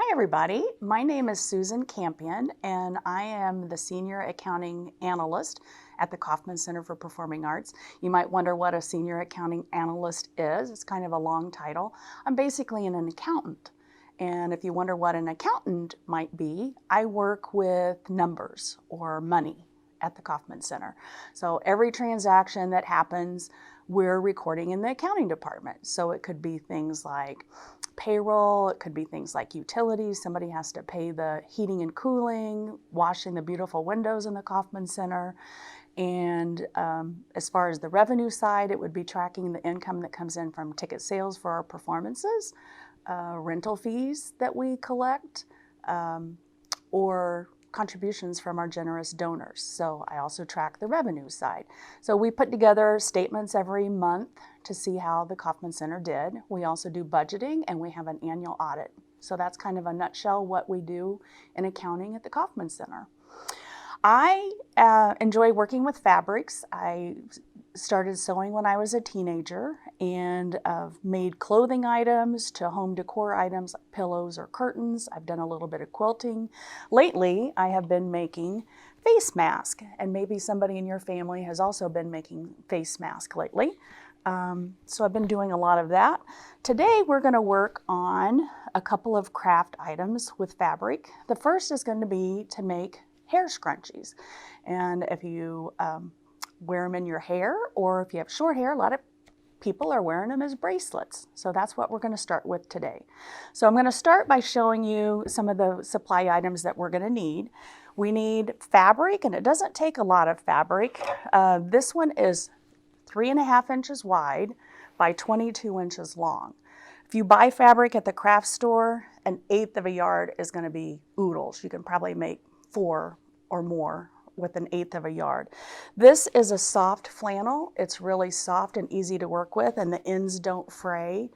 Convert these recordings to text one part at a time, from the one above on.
Hi everybody, my name is Susan Campain and I am the Senior Accounting Analyst at the Kauffman Center for Performing Arts. You might wonder what a Senior Accounting Analyst is. It's kind of a long title. I'm basically an accountant. And if you wonder what an accountant might be, I work with numbers or money at the Kauffman Center. So every transaction that happens, we're recording in the accounting department. So it could be things like payroll, it could be things like utilities. Somebody has to pay the heating and cooling, washing the beautiful windows in the Kauffman Center. And as far as the revenue side, it would be tracking the income that comes in from ticket sales for our performances, rental fees that we collect, or contributions from our generous donors. So I also track the revenue side. So we put together statements every month to see how the Kauffman Center did. We also do budgeting and we have an annual audit. So that's kind of a nutshell what we do in accounting at the Kauffman Center. I enjoy working with fabrics. I started sewing when I was a teenager and made clothing items to home decor items like pillows or curtains. I've done a little bit of quilting. Lately, I have been making face masks, and maybe somebody in your family has also been making face masks lately. So I've been doing a lot of that. Today, we're going to work on a couple of craft items with fabric. The first is going to be to make hair scrunchies. And if you wear them in your hair, or if you have short hair, a lot of people are wearing them as bracelets. So that's what we're going to start with today. So I'm going to start by showing you some of the supply items that we're going to need. We need fabric, and it doesn't take a lot of fabric. This one is 3.5 inches wide by 22 inches long. If you buy fabric at the craft store, 1/8 of a yard is going to be oodles. You can probably make 4 or more with 1/8 of a yard. This is a soft flannel. It's really soft and easy to work with, and the ends don't fray,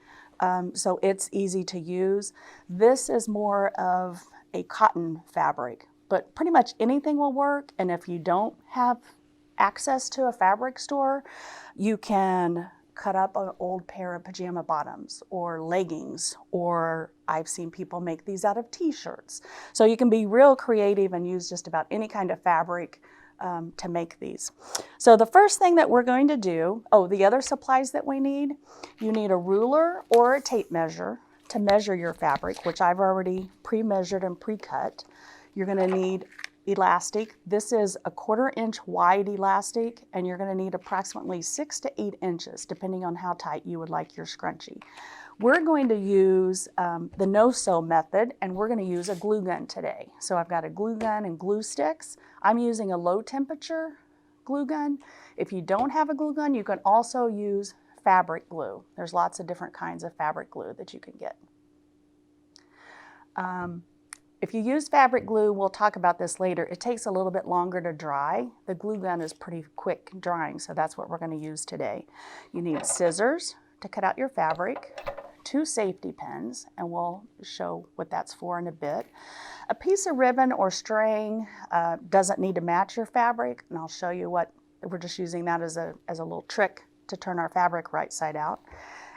so it's easy to use. This is more of a cotton fabric, but pretty much anything will work. And if you don't have access to a fabric store, you can cut up an old pair of pajama bottoms or leggings, or I've seen people make these out of t-shirts. So you can be real creative and use just about any kind of fabric to make these. So the first thing that we're going to do, the other supplies that we need, you need a ruler or a tape measure to measure your fabric, which I've already pre-measured and pre-cut. You're going to need elastic. This is a 1/4 inch wide elastic, and you're going to need approximately 6 to 8 inches, depending on how tight you would like your scrunchie. We're going to use the no-sew method, and we're going to use a glue gun today. So I've got a glue gun and glue sticks. I'm using a low temperature glue gun. If you don't have a glue gun, you can also use fabric glue. There's lots of different kinds of fabric glue that you can get. If you use fabric glue, we'll talk about this later, it takes a little bit longer to dry. The glue gun is pretty quick drying, so that's what we're going to use today. You need scissors to cut out your fabric, 2 safety pins, and we'll show what that's for in a bit. A piece of ribbon or string doesn't need to match your fabric, and I'll show you what, we're just using that as a little trick to turn our fabric right side out.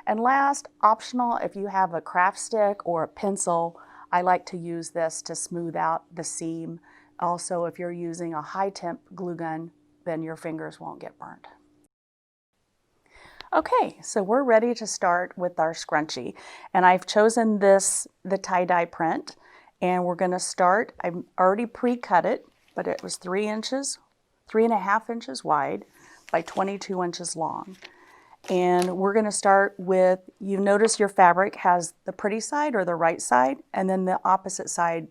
And last, optional, if you have a craft stick or a pencil, I like to use this to smooth out the seam. Also, if you're using a high temp glue gun, then your fingers won't get burnt. Okay, so we're ready to start with our scrunchie. And I've chosen the tie-dye print, and we're gonna start, I've already pre-cut it, but it was 3.5 inches wide by 22 inches long. And we're going to start with, you notice your fabric has the pretty side or the right side, and then the opposite side,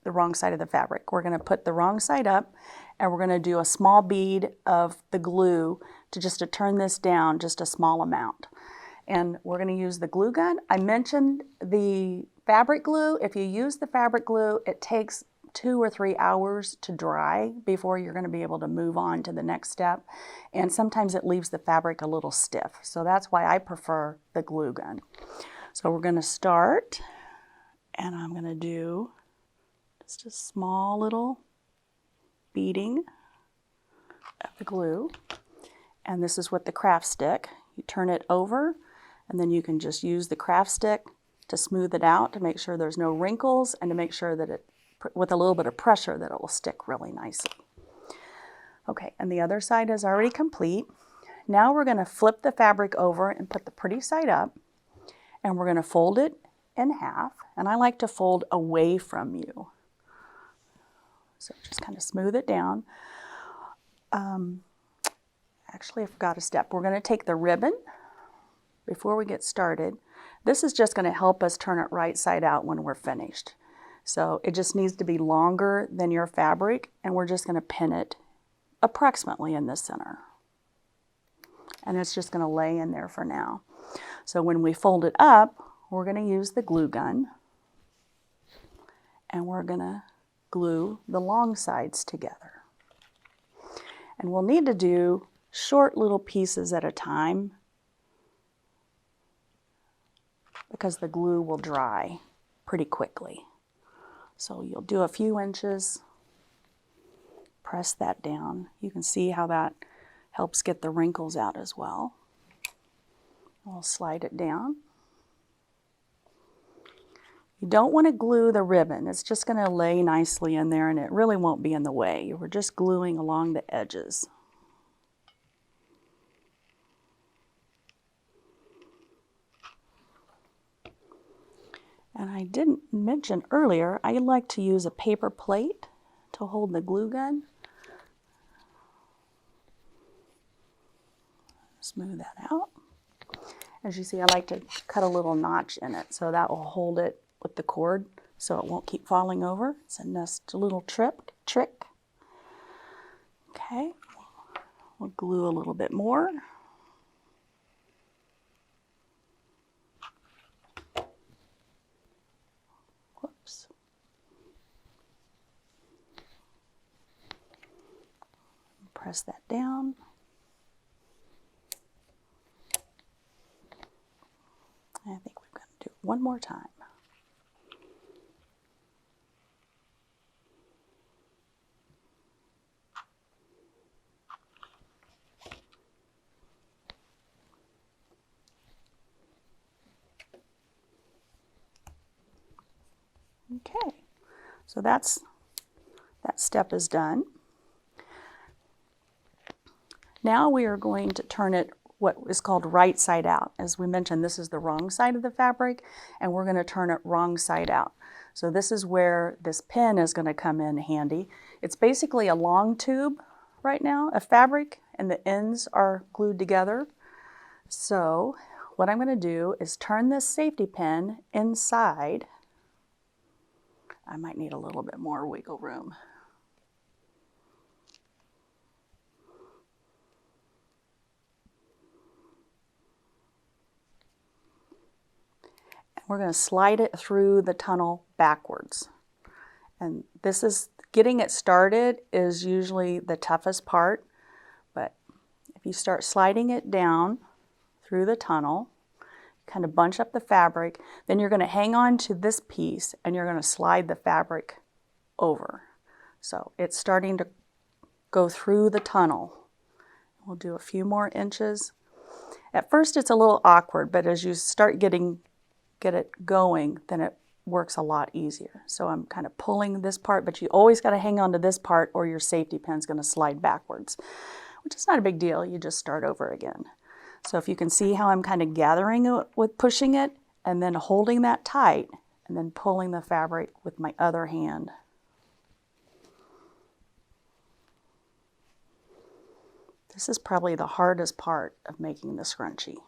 the wrong side of the fabric. We're going to put the wrong side up, and we're going to do a small bead of the glue to turn this down just a small amount. And we're going to use the glue gun. I mentioned the fabric glue. If you use the fabric glue, it takes 2 or 3 hours to dry before you're going to be able to move on to the next step. And sometimes it leaves the fabric a little stiff. So that's why I prefer the glue gun. So we're going to start, and I'm going to do just a small little beading of the glue. And this is with the craft stick. You turn it over, and then you can just use the craft stick to smooth it out, to make sure there's no wrinkles, and to make sure that it, with a little bit of pressure, that it will stick really nicely. Okay, and the other side is already complete. Now we're going to flip the fabric over and put the pretty side up, and we're going to fold it in half, and I like to fold away from you. So just kind of smooth it down. Actually, I forgot a step. We're going to take the ribbon before we get started. This is just going to help us turn it right side out when we're finished. So it just needs to be longer than your fabric, and we're just going to pin it approximately in the center. And it's just going to lay in there for now. So when we fold it up, we're going to use the glue gun, and we're going to glue the long sides together. And we'll need to do short little pieces at a time because the glue will dry pretty quickly. So you'll do a few inches, press that down. You can see how that helps get the wrinkles out as well. We'll slide it down. You don't want to glue the ribbon. It's just going to lay nicely in there and it really won't be in the way. We're just gluing along the edges. And I didn't mention earlier, I like to use a paper plate to hold the glue gun. Smooth that out. As you see, I like to cut a little notch in it, so that will hold it with the cord so it won't keep falling over. It's a nice little trick. Okay, we'll glue a little bit more. Whoops. Press that down. I think we're going to do it one more time. Okay, so that step is done. Now we are going to turn it what is called right side out. As we mentioned, this is the wrong side of the fabric, and we're going to turn it wrong side out. So this is where this pin is going to come in handy. It's basically a long tube right now of fabric, and the ends are glued together. So what I'm going to do is turn this safety pin inside. I might need a little bit more wiggle room. We're going to slide it through the tunnel backwards. And this is, getting it started is usually the toughest part, but if you start sliding it down through the tunnel, kind of bunch up the fabric, then you're going to hang on to this piece and you're going to slide the fabric over. So it's starting to go through the tunnel. We'll do a few more inches. At first it's a little awkward, but as you start get it going, then it works a lot easier. So I'm kind of pulling this part, but you always got to hang on to this part or your safety pin's going to slide backwards, which is not a big deal. You just start over again. So if you can see how I'm kind of gathering it with pushing it and then holding that tight and then pulling the fabric with my other hand. This is probably the hardest part of making the scrunchie.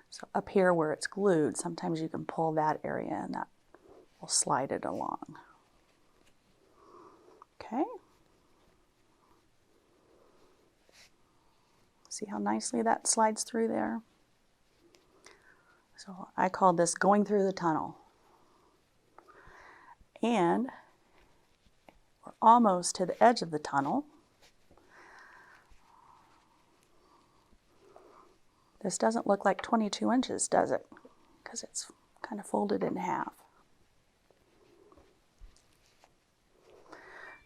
So up here where it's glued, sometimes you can pull that area and that will slide it along. Okay. See how nicely that slides through there? So I call this going through the tunnel. And we're almost to the edge of the tunnel. This doesn't look like 22 inches, does it? Because it's kind of folded in half.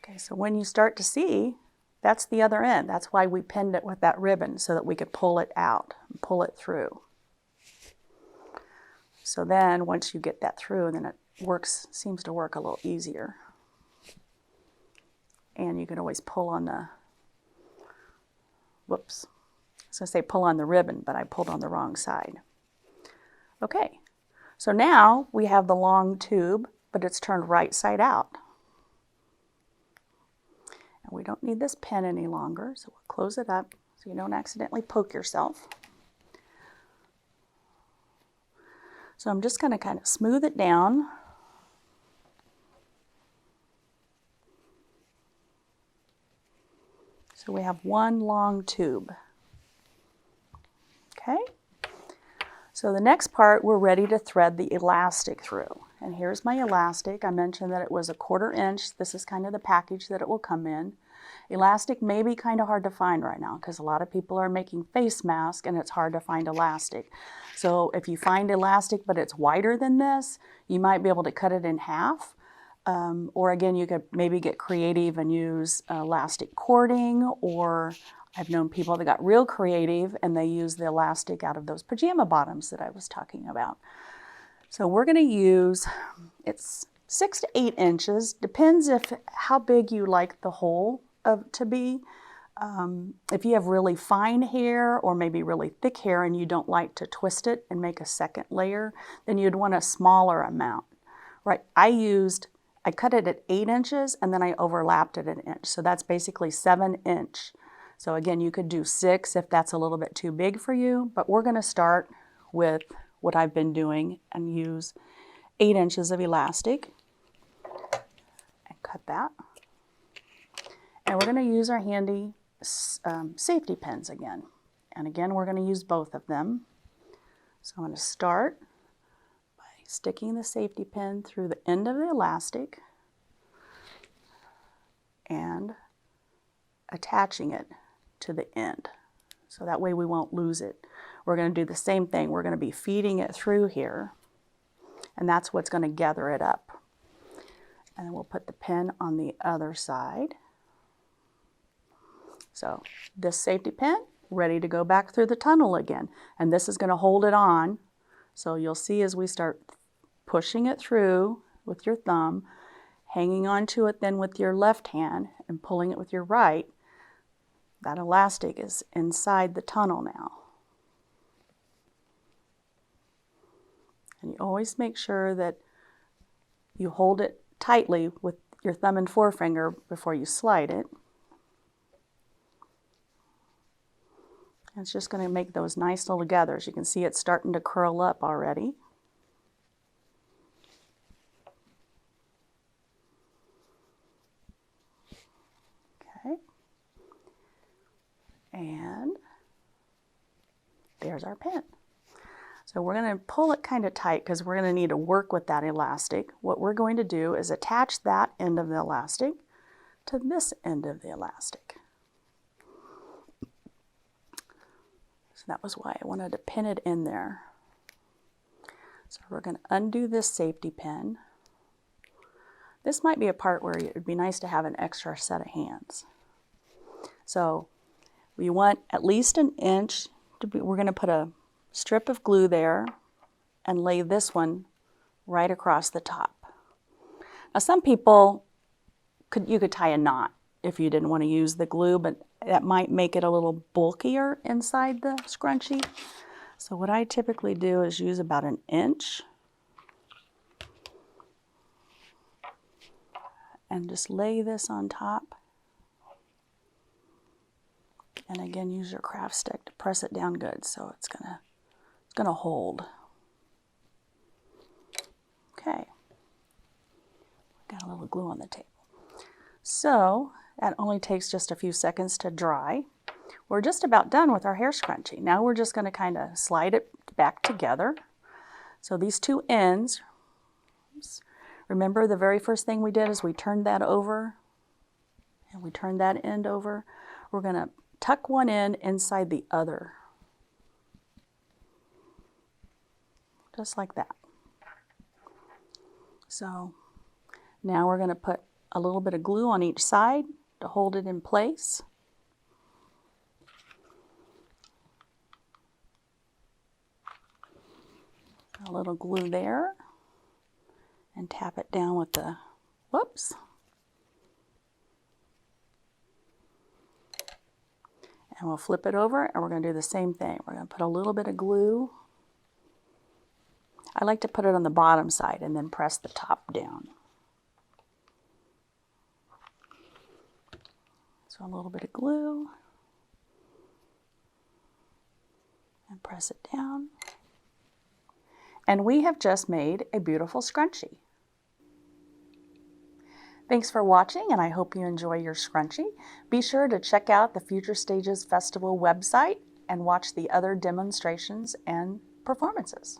Okay, so when you start to see, that's the other end. That's why we pinned it with that ribbon, so that we could pull it out and pull it through. So then once you get that through, then it seems to work a little easier. And you can always pull on the, whoops, I was going to say pull on the ribbon, but I pulled on the wrong side. Okay, so now we have the long tube, but it's turned right side out. And we don't need this pin any longer, so we'll close it up so you don't accidentally poke yourself. So I'm just going to kind of smooth it down. So we have one long tube. Okay, so the next part, we're ready to thread the elastic through. And here's my elastic. I mentioned that it was 1/4 inch. This is kind of the package that it will come in. Elastic may be kind of hard to find right now because a lot of people are making face masks and it's hard to find elastic. So if you find elastic but it's wider than this, you might be able to cut it in half. Or again, you could maybe get creative and use elastic cording, or I've known people that got real creative and they use the elastic out of those pajama bottoms that I was talking about. So we're going to use, it's 6 to 8 inches, depends how big you like the hole to be. If you have really fine hair or maybe really thick hair and you don't like to twist it and make a second layer, then you'd want a smaller amount. Right, I cut it at 8 inches and then I overlapped it an inch. So that's basically 7 inch. So again, you could do 6 if that's a little bit too big for you, but we're going to start with what I've been doing and use 8 inches of elastic and cut that. And we're going to use our handy safety pins again. And again, we're going to use both of them. So I'm going to start by sticking the safety pin through the end of the elastic and attaching it to the end. So that way we won't lose it. We're going to do the same thing. We're going to be feeding it through here, and that's what's going to gather it up. And then we'll put the pin on the other side. So this safety pin, ready to go back through the tunnel again. And this is going to hold it on. So you'll see as we start pushing it through with your thumb, hanging onto it then with your left hand and pulling it with your right, that elastic is inside the tunnel now. And you always make sure that you hold it tightly with your thumb and forefinger before you slide it. And it's just going to make those nice little gathers. You can see it's starting to curl up already. Okay. And there's our pin. So we're going to pull it kind of tight because we're going to need to work with that elastic. What we're going to do is attach that end of the elastic to this end of the elastic. So that was why I wanted to pin it in there. So we're going to undo this safety pin. This might be a part where it would be nice to have an extra set of hands. So we want at least an inch. We're going to put a strip of glue there and lay this one right across the top. Now some people, you could tie a knot if you didn't want to use the glue, but that might make it a little bulkier inside the scrunchie. So what I typically do is use about an inch and just lay this on top. And again, use your craft stick to press it down good so it's gonna hold. Okay. Got a little glue on the table. So that only takes just a few seconds to dry. We're just about done with our hair scrunchie. Now we're just going to kind of slide it back together. So these two ends, remember the very first thing we did is we turned that over and we turned that end over. We're going to tuck one end inside the other. Just like that. So now we're going to put a little bit of glue on each side to hold it in place. A little glue there and tap it down with the, whoops. And we'll flip it over and we're going to do the same thing. We're going to put a little bit of glue. I like to put it on the bottom side and then press the top down. So a little bit of glue and press it down. And we have just made a beautiful scrunchie. Thanks for watching, and I hope you enjoy your scrunchie. Be sure to check out the Future Stages Festival website and watch the other demonstrations and performances.